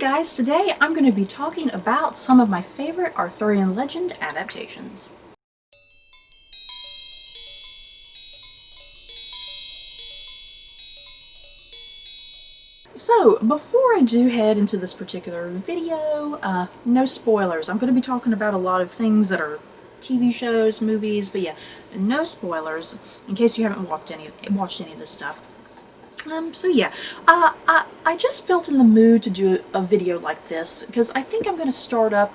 guys, today I'm going to be talking about some of my favorite Arthurian legend adaptations. So, before I do head into this particular video, no spoilers. I'm going to be talking about a lot of things that are TV shows, movies, but yeah, no spoilers in case you haven't watched any of this stuff. I just felt in the mood to do a video like this because I think I'm going to start up,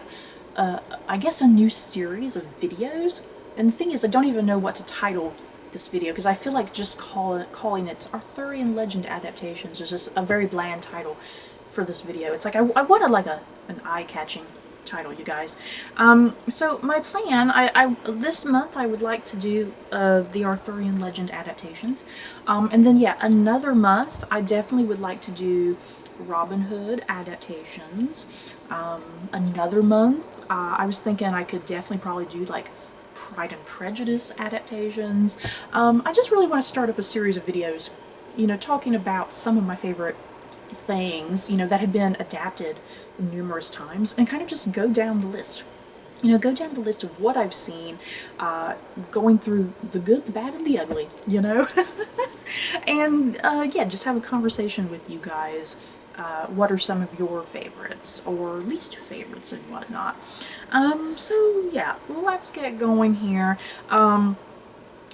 I guess, a new series of videos. And the thing is, I don't even know what to title this video because I feel like just calling it Arthurian Legend Adaptations is just a very bland title for this video. It's like I wanted like an eye-catching title, you guys. So my plan, this month I would like to do the Arthurian Legend Adaptations, and then yeah, another month I definitely would like to do Robin Hood adaptations. Another month I was thinking I could definitely probably do like Pride and Prejudice adaptations. I just really want to start up a series of videos, you know, talking about some of my favorite things, you know, that have been adapted numerous times, and kind of just go down the list. You know, go down the list of what I've seen, going through the good, the bad, and the ugly, you know? And, yeah, just have a conversation with you guys. What are some of your favorites, or least favorites, and whatnot. So, yeah, let's get going here.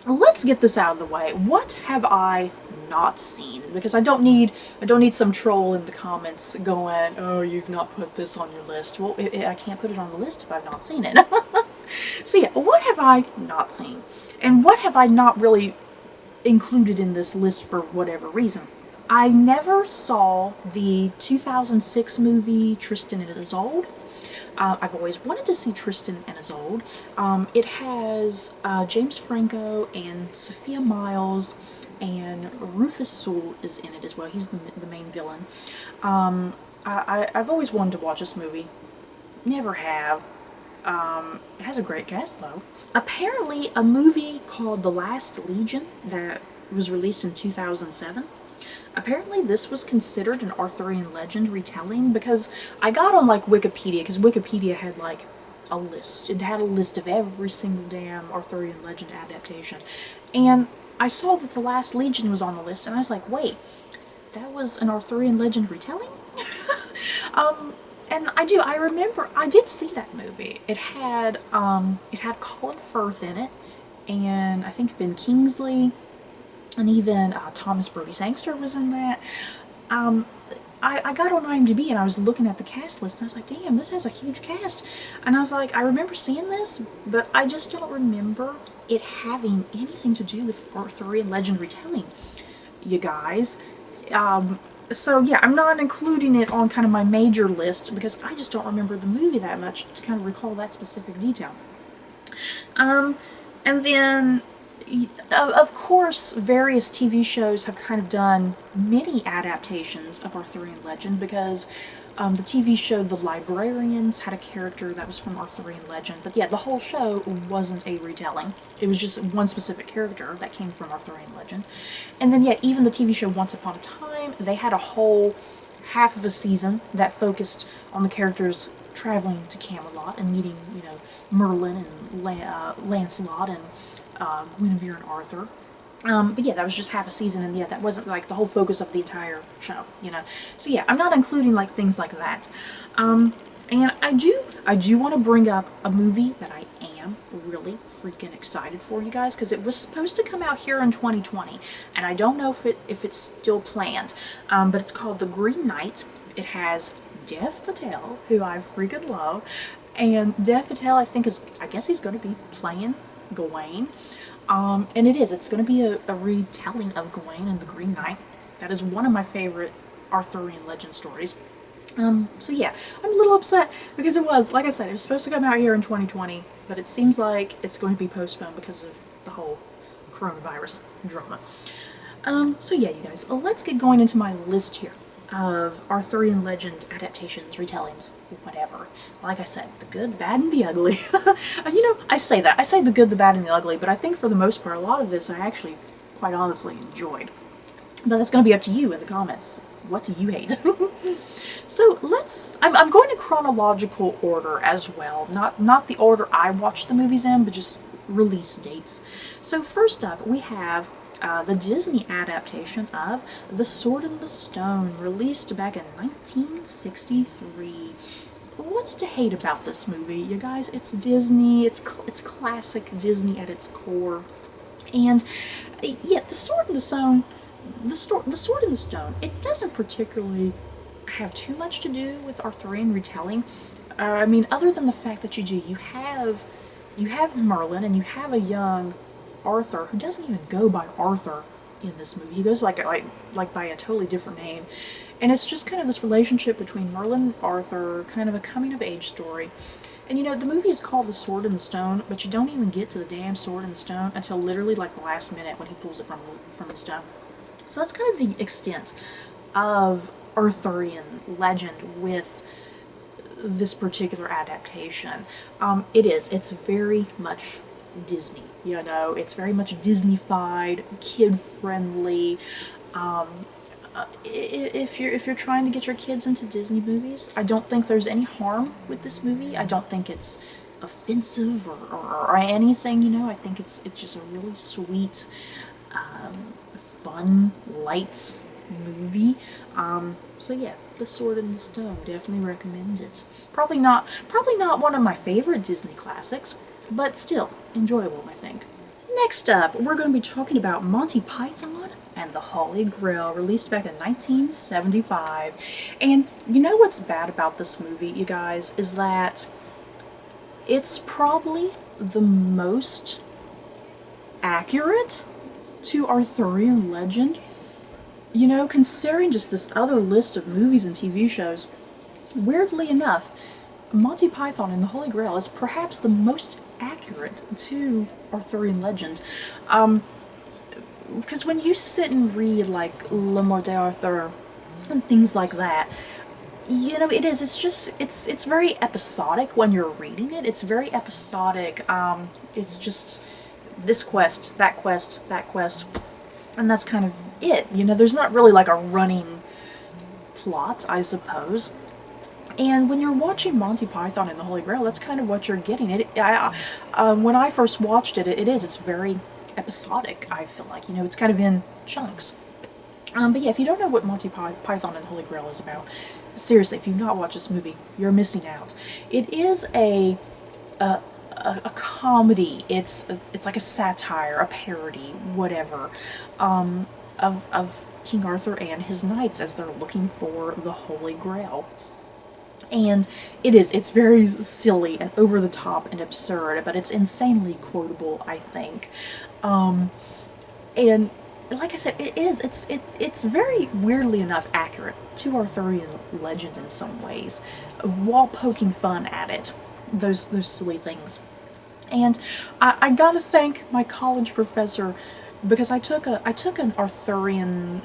Let's get this out of the way. What have I not seen? Because I don't need some troll in the comments going, "Oh, you've not put this on your list." Well, I can't put it on the list if I've not seen it. So yeah, what have I not seen? And what have I not really included in this list for whatever reason? I never saw the 2006 movie Tristan and Isolde. I've always wanted to see Tristan and Isolde. It has James Franco and Sophia Myles, and Rufus Sewell is in it as well. He's the main villain. I've always wanted to watch this movie. Never have. It has a great cast though. Apparently a movie called The Last Legion that was released in 2007. Apparently this was considered an Arthurian legend retelling, because I got on like Wikipedia, because Wikipedia had like a list. It had a list of every single damn Arthurian legend adaptation. And I saw that The Last Legion was on the list, and I was like, wait, that was an Arthurian legend retelling? And I remember, I did see that movie. It had Colin Firth in it, and I think Ben Kingsley, and even Thomas Brody Sangster was in that. I got on IMDb and I was looking at the cast list and I was like, damn, this has a huge cast. And I was like, I remember seeing this, but I just don't remember it having anything to do with Arthurian legend retelling, you guys. So yeah, I'm not including it on kind of my major list because I just don't remember the movie that much to kind of recall that specific detail. And then, of course, various TV shows have kind of done many adaptations of Arthurian legend, because the TV show The Librarians had a character that was from Arthurian legend, but yeah, the whole show wasn't a retelling. It was just one specific character that came from Arthurian legend. And then yeah, even the TV show Once Upon a Time, they had a whole half of a season that focused on the characters traveling to Camelot and meeting, you know, Merlin and Lancelot and Guinevere and Arthur. But yeah, that was just half a season, and yeah, that wasn't like the whole focus of the entire show, you know. So yeah, I'm not including like things like that. And I do want to bring up a movie that I am really freaking excited for, you guys, because it was supposed to come out here in 2020, and I don't know if it's still planned. But it's called The Green Knight. It has Dev Patel, who I freaking love, and Dev Patel, I guess he's going to be playing Gawain. And it's going to be a retelling of Gawain and the Green Knight. That is one of my favorite Arthurian legend stories. So yeah, I'm a little upset because it was, like I said, it was supposed to come out here in 2020, but it seems like it's going to be postponed because of the whole coronavirus drama. So yeah, you guys, let's get going into my list here of Arthurian legend adaptations, retellings, whatever. Like I said, the good, the bad, and the ugly. You know, I say the good, the bad, and the ugly, but I think for the most part, a lot of this I actually, quite honestly, enjoyed. But that's going to be up to you in the comments. What do you hate? So I'm going in chronological order as well. Not the order I watched the movies in, but just release dates. So first up, we have the Disney adaptation of The Sword and the Stone, released back in 1963. What's to hate about this movie, you guys? It's Disney, it's classic Disney at its core. And yeah, The Sword and the Stone, the Sword and the Stone, it doesn't particularly have too much to do with Arthurian retelling. I mean, other than the fact that you have Merlin and you have a young Arthur who doesn't even go by Arthur in this movie. He goes like by a totally different name. And it's just kind of this relationship between Merlin and Arthur, kind of a coming-of-age story. And you know, the movie is called The Sword and the Stone, but you don't even get to the damn sword and the stone until literally like the last minute when he pulls it from the stone. So that's kind of the extent of Arthurian legend with this particular adaptation. It's very much Disney, you know, it's very much Disney-fied, kid-friendly. If you're trying to get your kids into Disney movies, I don't think there's any harm with this movie. I don't think it's offensive or anything, you know. I think it's just a really sweet, fun, light movie. So yeah, The Sword and the Stone, definitely recommend it. Probably not one of my favorite Disney classics, but still enjoyable, I think. Next up, we're going to be talking about Monty Python and the Holy Grail, released back in 1975. And you know what's bad about this movie, you guys, is that it's probably the most accurate to Arthurian legend. You know, considering just this other list of movies and TV shows, weirdly enough, Monty Python and the Holy Grail is perhaps the most accurate to Arthurian legend. Because when you sit and read like Le Morte d'Arthur and things like that, you know, it's very episodic when you're reading it. It's very episodic. It's just this quest, that quest, that quest, and that's kind of it. You know, there's not really like a running plot, I suppose. And when you're watching Monty Python and the Holy Grail, that's kind of what you're getting. When I first watched it, it's very episodic, I feel like. You know, it's kind of in chunks. But yeah, if you don't know what Monty Python and the Holy Grail is about, seriously, if you've not watched this movie, you're missing out. It is a comedy. It's like a satire, a parody, whatever, of King Arthur and his knights as they're looking for the Holy Grail. And it's very silly and over the top and absurd, but it's insanely quotable, I think. And like I said, it's very weirdly enough accurate to Arthurian legend in some ways, while poking fun at it, those silly things. And I gotta thank my college professor, because I took an Arthurian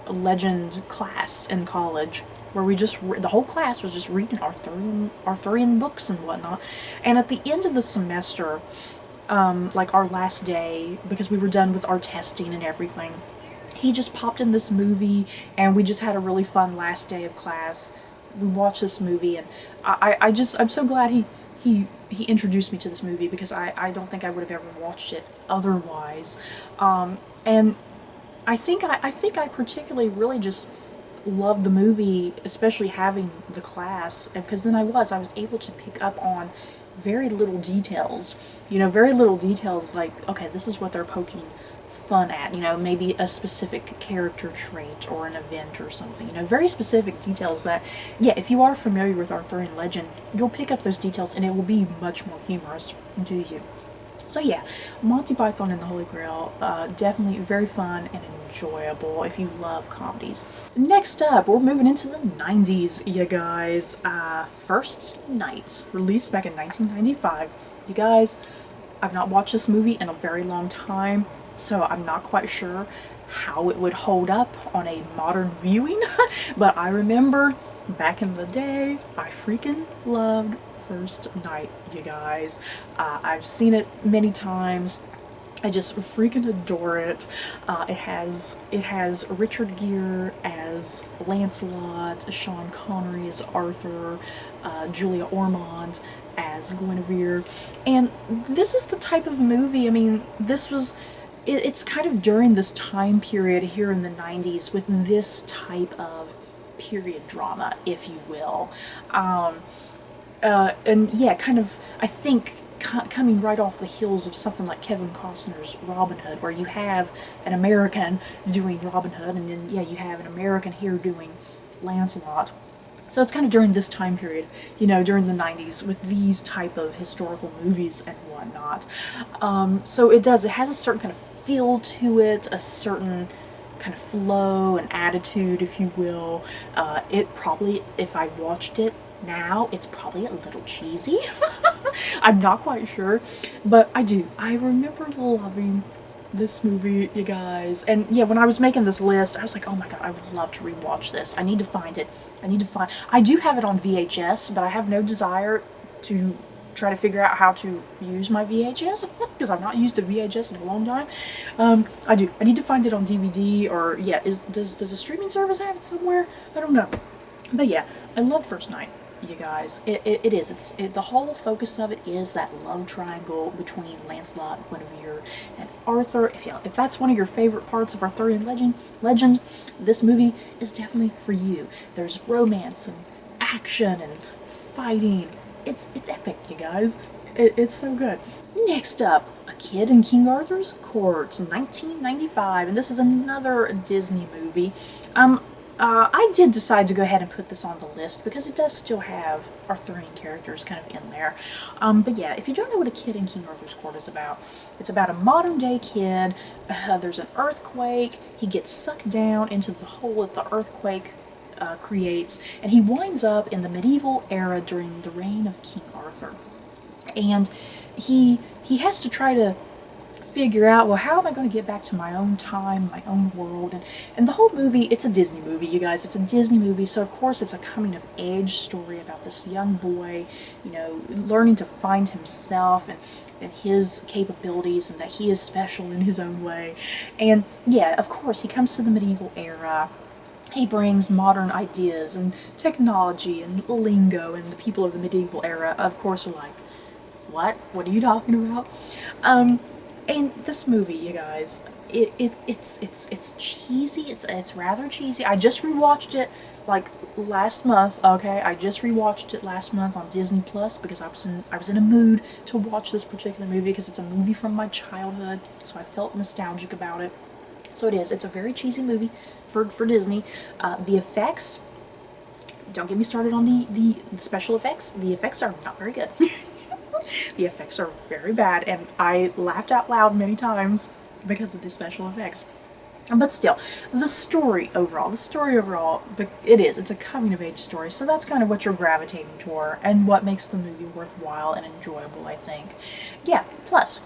legend class in college, where we just the whole class was just reading Arthurian books and whatnot. And at the end of the semester, like our last day, because we were done with our testing and everything, he just popped in this movie, and we just had a really fun last day of class. We watched this movie, and I'm so glad he introduced me to this movie, because I don't think I would have ever watched it otherwise. And I think I particularly really just loved the movie, especially having the class, because then I was able to pick up on very little details, you know, very little details like, okay, this is what they're poking fun at, you know, maybe a specific character trait or an event or something, you know, very specific details that, yeah, if you are familiar with Arthurian legend, you'll pick up those details and it will be much more humorous to you. So yeah, Monty Python and the Holy Grail, definitely very fun and enjoyable if you love comedies. Next up, we're moving into the 90s, you guys. First Night, released back in 1995. You guys, I've not watched this movie in a very long time, so I'm not quite sure how it would hold up on a modern viewing, but I remember back in the day, I freaking loved First Night, you guys. I've seen it many times. I just freaking adore it. It has Richard Gere as Lancelot, Sean Connery as Arthur, Julia Ormond as Guinevere, and this is the type of movie. I mean, it's kind of during this time period here in the 90s with this type of period drama, if you will. And yeah, kind of, I think, coming right off the heels of something like Kevin Costner's Robin Hood, where you have an American doing Robin Hood, and then, yeah, you have an American here doing Lancelot. So it's kind of during this time period, you know, during the 90s, with these type of historical movies and whatnot. So it has a certain kind of feel to it, a certain kind of flow and attitude, if you will. It probably, if I watched it now, it's probably a little cheesy. I'm not quite sure, but I remember loving this movie, you guys. And yeah, when I was making this list, I was like, oh my god, I would love to rewatch this. I need to find it. I do have it on VHS, but I have no desire to try to figure out how to use my VHS, because I've not used a VHS in a long time. I need to find it on DVD, or yeah, does a streaming service have it somewhere? I don't know. But yeah, I love First Night, you guys. It is. The whole focus of it is that love triangle between Lancelot, Guinevere, and Arthur. If that's one of your favorite parts of Arthurian legend, this movie is definitely for you. There's romance and action and fighting. It's epic, you guys. It's so good. Next up, A Kid in King Arthur's Court, 1995, and this is another Disney movie. I did decide to go ahead and put this on the list because it does still have Arthurian characters kind of in there. But yeah, if you don't know what A Kid in King Arthur's Court is about, it's about a modern day kid. There's an earthquake. He gets sucked down into the hole that the earthquake creates, and he winds up in the medieval era during the reign of King Arthur. And he has to try to figure out, well, how am I going to get back to my own time, my own world? And the whole movie, it's a Disney movie, you guys. It's a Disney movie, so of course it's a coming of age story about this young boy, you know, learning to find himself and his capabilities, and that he is special in his own way. And yeah, of course, he comes to the medieval era. He brings modern ideas and technology and lingo, and the people of the medieval era, of course, are like, what? What are you talking about? And this movie, you guys, it's cheesy. It's rather cheesy. I just rewatched it like last month. Okay, I just rewatched it last month on Disney Plus because I was in a mood to watch this particular movie because it's a movie from my childhood, so I felt nostalgic about it. So it is. It's a very cheesy movie for Disney. The effects. Don't get me started on the special effects. The effects are not very good. The effects are very bad, and I laughed out loud many times because of the special effects. But still, the story overall, it's a coming-of-age story, so that's kind of what you're gravitating toward, and what makes the movie worthwhile and enjoyable, I think. Yeah, plus,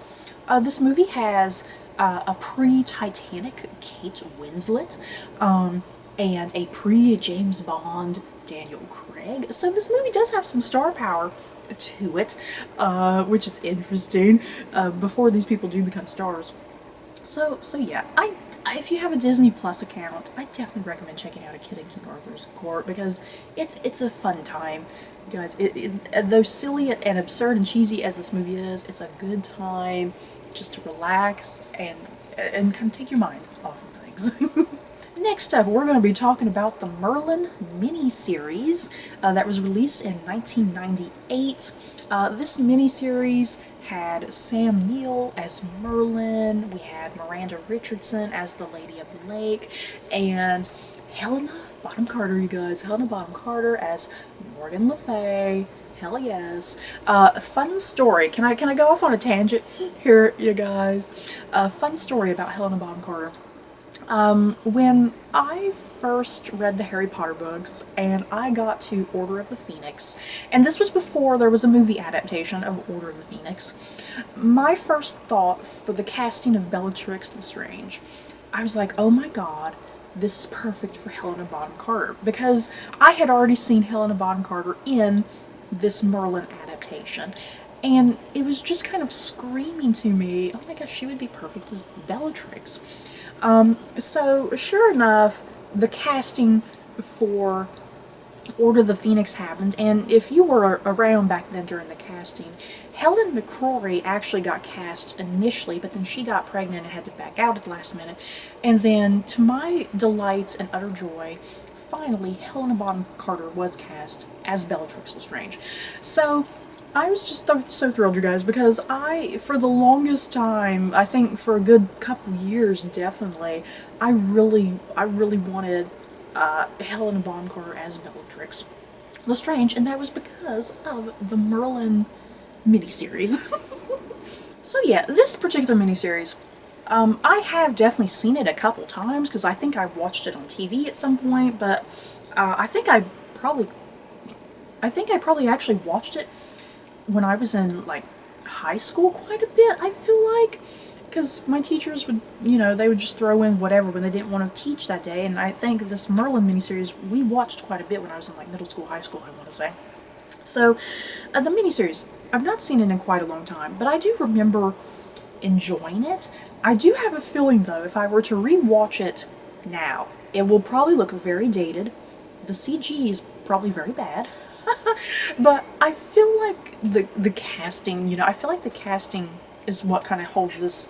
this movie has a pre-Titanic Kate Winslet, and a pre-James Bond Daniel Craig, so this movie does have some star power to it, which is interesting, before these people do become stars. So yeah, if you have a Disney Plus account, I definitely recommend checking out A Kid in King Arthur's Court, because it's a fun time, guys. Though silly and absurd and cheesy as this movie is, it's a good time just to relax and kind of take your mind off of things. Next up, we're going to be talking about the Merlin Miniseries that was released in 1998. This miniseries had Sam Neill as Merlin, we had Miranda Richardson as the Lady of the Lake, and Helena Bonham Carter, you guys. Helena Bonham Carter as Morgan Le Fay. Hell yes. Fun story. Can I go off on a tangent here, you guys? Fun story about Helena Bonham Carter. When I first read the Harry Potter books and I got to Order of the Phoenix, and this was before there was a movie adaptation of Order of the Phoenix, my first thought for the casting of Bellatrix Lestrange, I was like, oh my god, this is perfect for Helena Bonham Carter, because I had already seen Helena Bonham Carter in this Merlin adaptation. And it was just kind of screaming to me, oh my gosh, she would be perfect as Bellatrix. So sure enough, the casting for Order of the Phoenix happened, and if you were around back then during the casting, Helen McCrory actually got cast initially, but then she got pregnant and had to back out at the last minute. And then, to my delight and utter joy, finally Helena Bonham Carter was cast as Bellatrix Lestrange. So I was just so thrilled, you guys, because for the longest time, I think for a good couple years definitely, I really wanted Helena Bonham Carter as Bellatrix Lestrange, and that was because of the Merlin miniseries. So yeah, this particular miniseries, I have definitely seen it a couple times, because I think I watched it on TV at some point, but I think I probably actually watched it when I was in, like, high school quite a bit, I feel like. Because my teachers would, they would just throw in whatever when they didn't want to teach that day. And I think this Merlin miniseries, we watched quite a bit when I was in, like, middle school, high school, I want to say. So, the miniseries, I've not seen it in quite a long time, but I do remember enjoying it. I do have a feeling, though, if I were to re-watch it now, it will probably look very dated. The CG is probably very bad. But I feel like the casting, I feel like the casting is what kind of holds this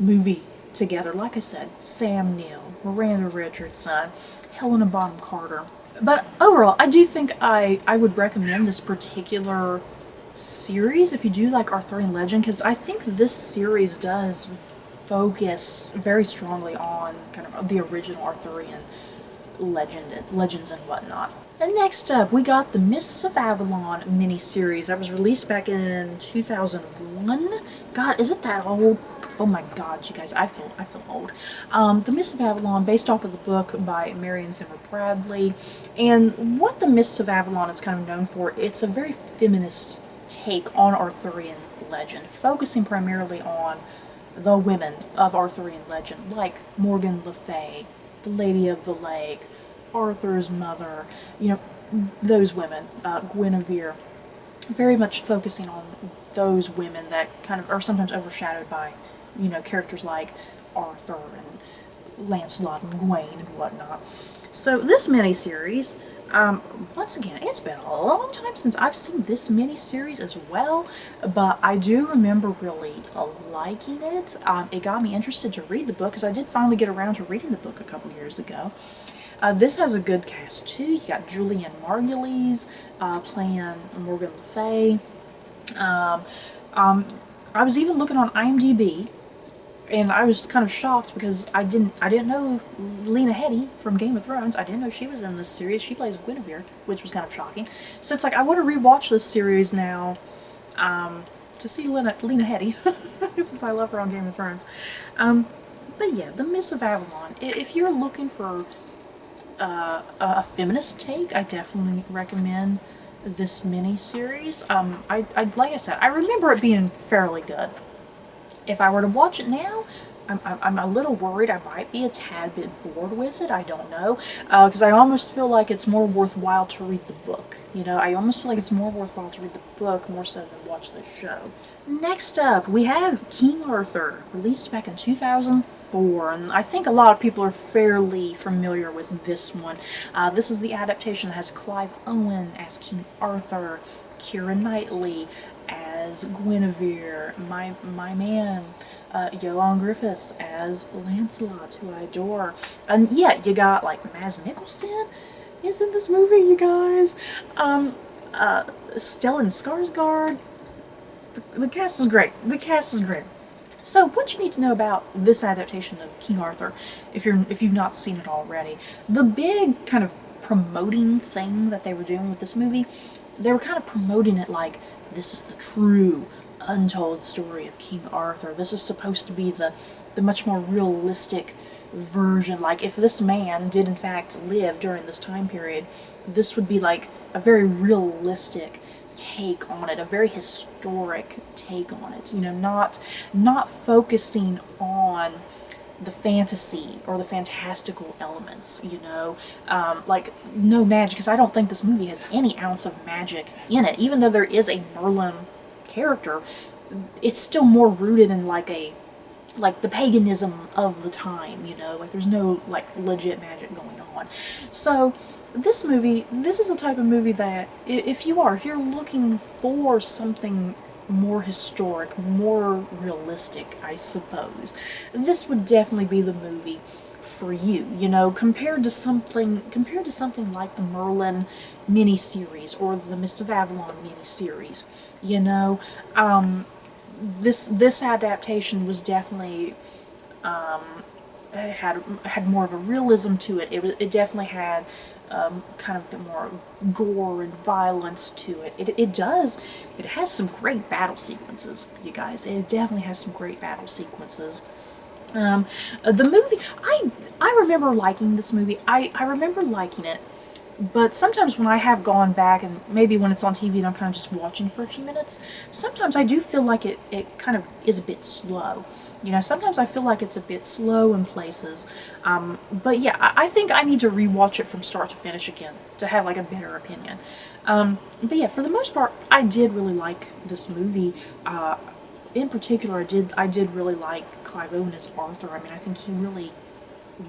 movie together. Like I said, Sam Neill, Miranda Richardson, Helena Bonham Carter. But overall, I do think I would recommend this particular series if you do like Arthurian legend, because I think this series does focus very strongly on kind of the original Arthurian legends and whatnot. And next up, we got the Mists of Avalon miniseries that was released back in 2001. God, is it that old? Oh my God, you guys, I feel old. The Mists of Avalon, based off of the book by Marion Zimmer Bradley. And what the Mists of Avalon is kind of known for, it's a very feminist take on Arthurian legend, focusing primarily on the women of Arthurian legend, like Morgan Le Fay, the Lady of the Lake, Arthur's mother, those women, Guinevere, very much focusing on those women that kind of are sometimes overshadowed by, characters like Arthur and Lancelot and Gawain and whatnot. So this miniseries, once again, it's been a long time since I've seen this miniseries as well, but I do remember really liking it. It got me interested to read the book, because I did finally get around to reading the book a couple years ago. This has a good cast too. You got Julianne Margulies playing Morgan Le Fay. I was even looking on IMDb, and I was kind of shocked because I didn't know Lena Headey from Game of Thrones. I didn't know she was in this series. She plays Guinevere, which was kind of shocking. So it's like I want to rewatch this series now to see Lena Headey, since I love her on Game of Thrones. But yeah, The Mists of Avalon. If you're looking for a feminist take, I definitely recommend this mini-series. Like I said, I remember it being fairly good. If I were to watch it now, I'm a little worried I might be a tad bit bored with it. I don't know, because I almost feel like it's more worthwhile to read the book. I almost feel like it's more worthwhile to read the book more so than watch the show. Next up, we have King Arthur, released back in 2004, and I think a lot of people are fairly familiar with this one. This is the adaptation that has Clive Owen as King Arthur, Keira Knightley as Guinevere, my man, Johan Griffiths as Lancelot, who I adore. And yeah, you got, like, Mads Mikkelsen is in this movie, you guys. Stellan Skarsgård. The cast is great. The cast is great. So, what you need to know about this adaptation of King Arthur, if you've not seen it already, the big kind of promoting thing that they were doing with this movie, they were kind of promoting it like, this is the true, untold story of King Arthur. This is supposed to be the much more realistic version. Like, if this man did in fact live during this time period, this would be like a very realistic take on it, a very historic take on it. Not focusing on the fantasy or the fantastical elements, like no magic, because I don't think this movie has any ounce of magic in it, even though there is a Merlin character, it's still more rooted in like the paganism of the time, you know, like there's no like legit magic going on. So this movie, this is the type of movie that if you're looking for something more historic, more realistic, I suppose, this would definitely be the movie for you, you know, compared to something like the Merlin miniseries or the Mist of Avalon miniseries, you know. This adaptation was definitely had more of a realism to it. It definitely had kind of a bit more gore and violence to it. It has some great battle sequences, you guys. It definitely has some great battle sequences. The movie, I remember liking this movie. I remember liking it, but sometimes when I have gone back, and maybe when it's on TV and I'm kind of just watching for a few minutes, sometimes I do feel like it kind of is a bit slow. You know, sometimes I feel like it's a bit slow in places. But yeah, I think I need to rewatch it from start to finish again to have like a better opinion. But yeah, for the most part, I did really like this movie. In particular, I did really like Clive Owen as Arthur. I mean, I think he really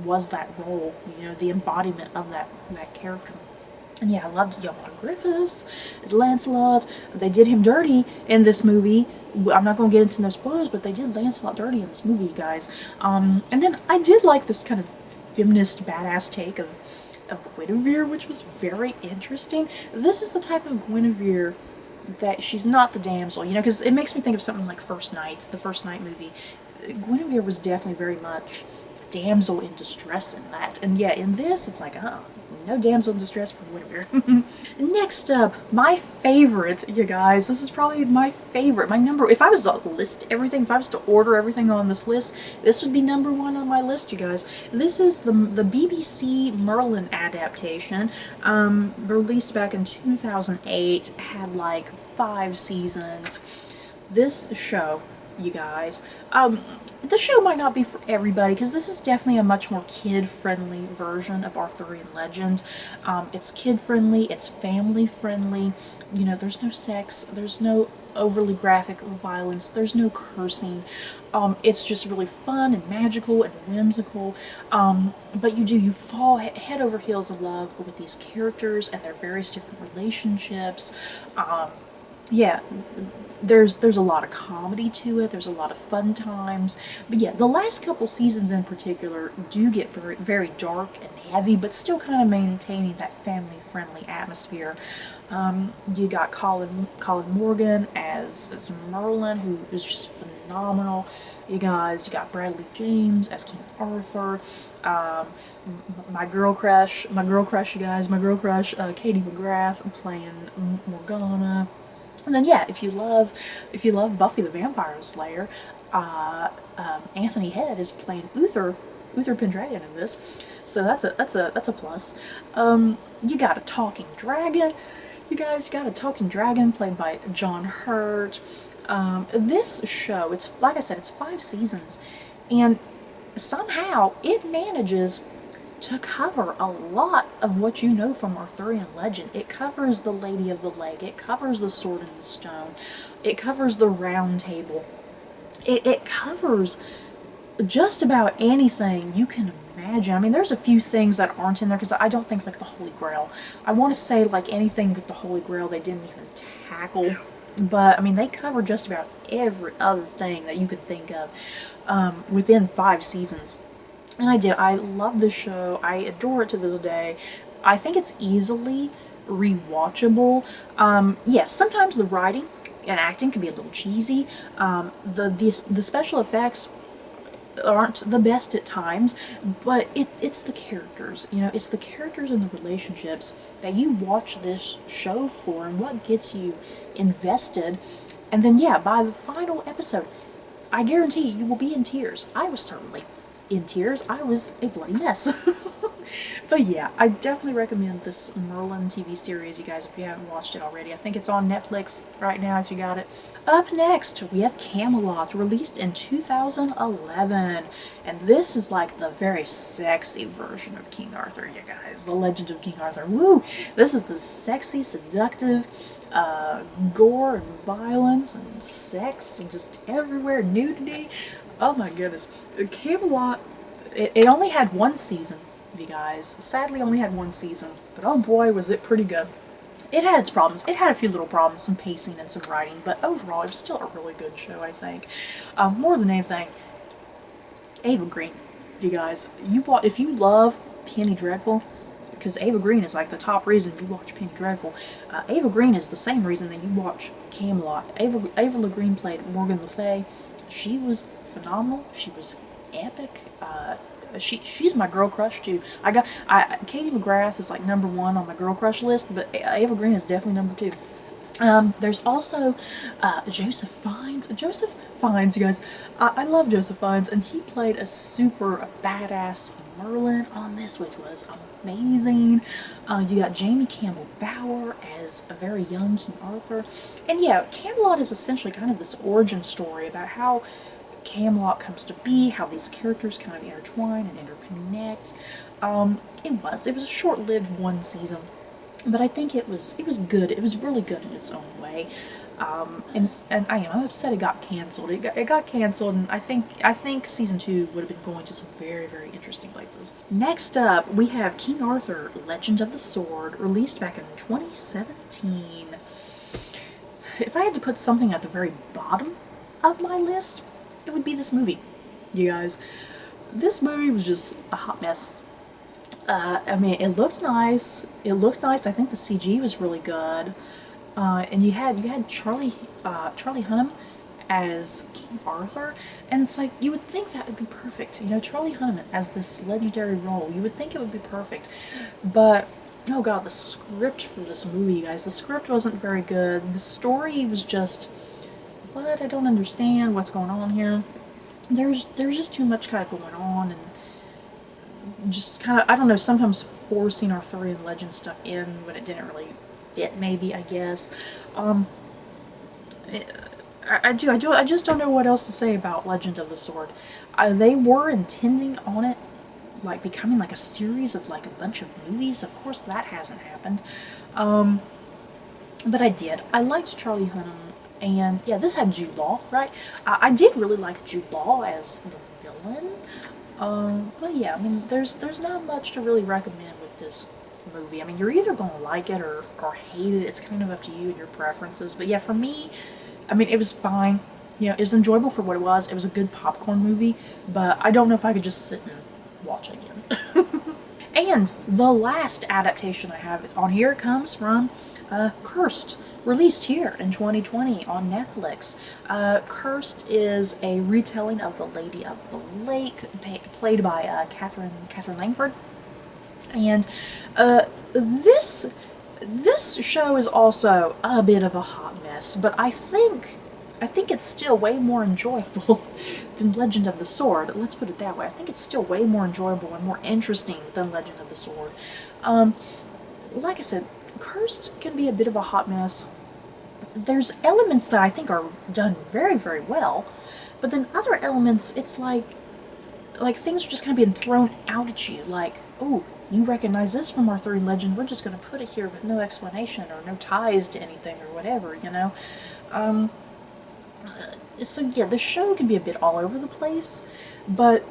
was that role, you know, the embodiment of that character. And yeah, I loved Johann Griffiths as Lancelot. They did him dirty in this movie. I'm not going to get into no spoilers, but they did Lancelot dirty in this movie, you guys. And then I did like this kind of feminist badass take of Guinevere, which was very interesting. This is the type of Guinevere that she's not the damsel, you know, because it makes me think of something like First Night, the First Night movie. Guinevere was definitely very much damsel in distress in that. And yeah, in this, it's like, no damsel in distress for Guinevere. Next up, my favorite, you guys. This is probably my favorite. My number, if I was to list everything, if I was to order everything on this list, this would be number one on my list, you guys. This is the BBC Merlin adaptation, released back in 2008. Had like 5 seasons. This show, you guys, the show might not be for everybody, because this is definitely a much more kid-friendly version of Arthurian legend. It's kid-friendly, it's family-friendly, you know, there's no sex, there's no overly graphic violence, there's no cursing. It's just really fun and magical and whimsical, but you fall head over heels in love with these characters and their various different relationships. Yeah, there's a lot of comedy to it, there's a lot of fun times, but yeah, the last couple seasons in particular do get very, very dark and heavy, but still kind of maintaining that family-friendly atmosphere. You got Colin Morgan as Merlin, who is just phenomenal. You guys, you got Bradley James as King Arthur. My girl crush, you guys, Katie McGrath playing Morgana. And then yeah, if you love Buffy the Vampire Slayer, Anthony Head is playing Uther Pendragon in this, so that's a plus. You got a talking dragon, you guys. You got a talking dragon played by John Hurt. This show, it's like I said, it's 5 seasons, and somehow it manages to cover a lot of what you know from Arthurian legend. It covers the Lady of the Lake, it covers the Sword in the Stone, it covers the Round Table, it covers just about anything you can imagine. I mean, there's a few things that aren't in there, because I don't think, like the Holy Grail, I want to say like anything with the Holy Grail they didn't even tackle, but I mean, they cover just about every other thing that you could think of within 5 seasons. And I love the show, I adore it to this day. I think it's easily rewatchable. Yes, sometimes the writing and acting can be a little cheesy. The special effects aren't the best at times, but it's the characters, you know, it's the characters and the relationships that you watch this show for, and what gets you invested. And then yeah, by the final episode, I guarantee you will be in tears. I was certainly. in tears. I was a bloody mess. But yeah, I definitely recommend this Merlin TV series, you guys, if you haven't watched it already. I think it's on Netflix right now if you got it. Up next, we have Camelot, released in 2011. And this is like the very sexy version of King Arthur, you guys. The Legend of King Arthur. Woo! This is the sexy, seductive, gore and violence and sex and just everywhere, nudity. Oh my goodness. Camelot, it only had one season, you guys. Sadly only had one season, but oh boy was it pretty good. It had its problems. It had a few little problems, some pacing and some writing, but overall it was still a really good show, I think. More than anything, Ava Green, you guys. If you love Penny Dreadful, because Ava Green is like the top reason you watch Penny Dreadful. Ava Green is the same reason that you watch Camelot. Ava Green played Morgan Le Fay. She was phenomenal. She was epic. She's my girl crush too. Katie McGrath is like #1 on my girl crush list, but Ava Green is definitely #2. There's also Joseph Fiennes. Joseph Fiennes, you guys. I love Joseph Fiennes, and he played a super badass Merlin on this, which was amazing. You got Jamie Campbell Bower as a very young King Arthur. And yeah, Camelot is essentially kind of this origin story about how Camelot comes to be, how these characters kind of intertwine and interconnect. It was a short-lived one season, but I think it was good. It was really good in its own way. And I'm upset it got canceled. It got canceled, and I think season 2 would have been going to some very, very interesting places. Next up, we have King Arthur: Legend of the Sword, released back in 2017. If I had to put something at the very bottom of my list, it would be this movie, you guys. This movie was just a hot mess. I mean, it looked nice. I think the CG was really good. And you had Charlie Hunnam as King Arthur, and it's like, you would think that would be perfect. You know, Charlie Hunnam as this legendary role, you would think it would be perfect. But oh god, the script for this movie, you guys, the script wasn't very good. The story was just, what? I don't understand what's going on here. There's just too much kind of going on, and just kind of, I don't know, sometimes forcing Arthurian legend stuff in when it didn't really fit, maybe, I guess. I just don't know what else to say about Legend of the Sword. They were intending on it like becoming like a series of like a bunch of movies. Of course that hasn't happened. But I liked Charlie Hunnam, and yeah, this had Jude Law, right? I did really like Jude Law as the villain. But yeah, I mean, there's not much to really recommend with this movie. I mean, you're either gonna like it or hate it. It's kind of up to you and your preferences. But yeah, for me, I mean, it was fine. You know, it was enjoyable for what it was. It was a good popcorn movie, but I don't know if I could just sit and watch it again. And the last adaptation I have on here comes from Cursed, released here in 2020 on Netflix. Cursed is a retelling of The Lady of the Lake, played by Catherine Langford. And this show is also a bit of a hot mess, but I think it's still way more enjoyable than Legend of the Sword. Let's put it that way. I think it's still way more enjoyable and more interesting than Legend of the Sword. Like I said, Cursed can be a bit of a hot mess. There's elements that I think are done very, very well, but then other elements, it's like things are just kind of being thrown out at you, like, oh, you recognize this from Arthurian legend, we're just going to put it here with no explanation or no ties to anything or whatever, you know? So yeah, the show can be a bit all over the place, but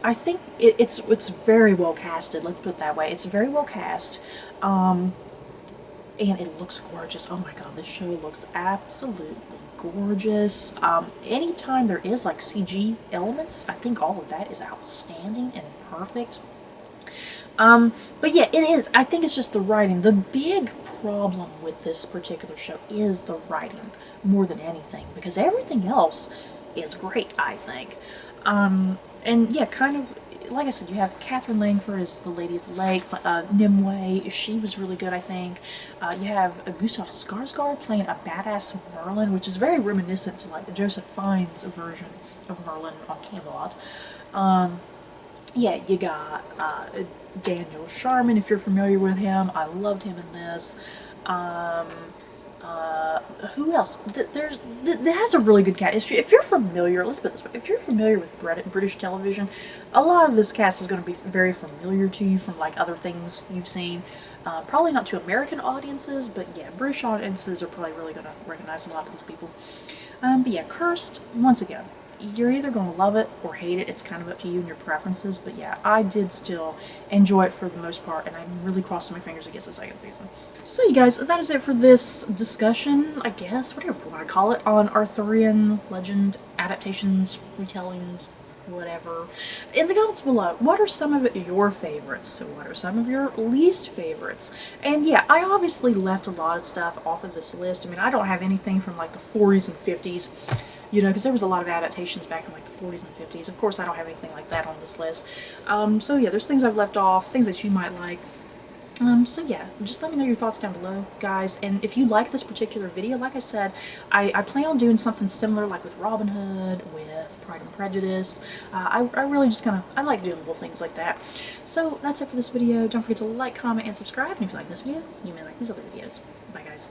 I think it's very well casted, let's put it that way. It's very well cast, and it looks gorgeous. Oh my god, this show looks absolutely gorgeous. Anytime there is like CG elements, I think all of that is outstanding and perfect. But yeah, it is. I think it's just the writing. The big problem with this particular show is the writing more than anything, because everything else is great, I think. And yeah, kind of, like I said, you have Catherine Langford as the Lady of the Lake, Nimue, she was really good, I think. You have Gustav Skarsgård playing a badass Merlin, which is very reminiscent to like the Joseph Fiennes version of Merlin on Camelot. yeah, you got Daniel Sharman, if you're familiar with him. I loved him in this. Who else? That has a really good cast. If you're familiar, let's put it this way, if you're familiar with British television, a lot of this cast is going to be very familiar to you from like other things you've seen. Probably not to American audiences, but yeah, British audiences are probably really going to recognize a lot of these people. But yeah, Cursed, once again, you're either going to love it or hate it. It's kind of up to you and your preferences, but yeah, I did still enjoy it for the most part, and I'm really crossing my fingers against the second season. So you guys, that is it for this discussion, I guess, whatever you want to call it, on Arthurian legend, adaptations, retellings, whatever. In the comments below, what are some of your favorites? What are some of your least favorites? And yeah, I obviously left a lot of stuff off of this list. I mean, I don't have anything from like the 40s and 50s, you know, because there was a lot of adaptations back in like the 40s and 50s. Of course, I don't have anything like that on this list. So yeah, there's things I've left off, things that you might like. So yeah, just let me know your thoughts down below, guys, and if you like this particular video, like I said, I plan on doing something similar like with Robin Hood, with Pride and Prejudice. I really just I like doing little things like that. So that's it for this video. Don't forget to like, comment, and subscribe, and if you like this video, you may like these other videos. Bye, guys.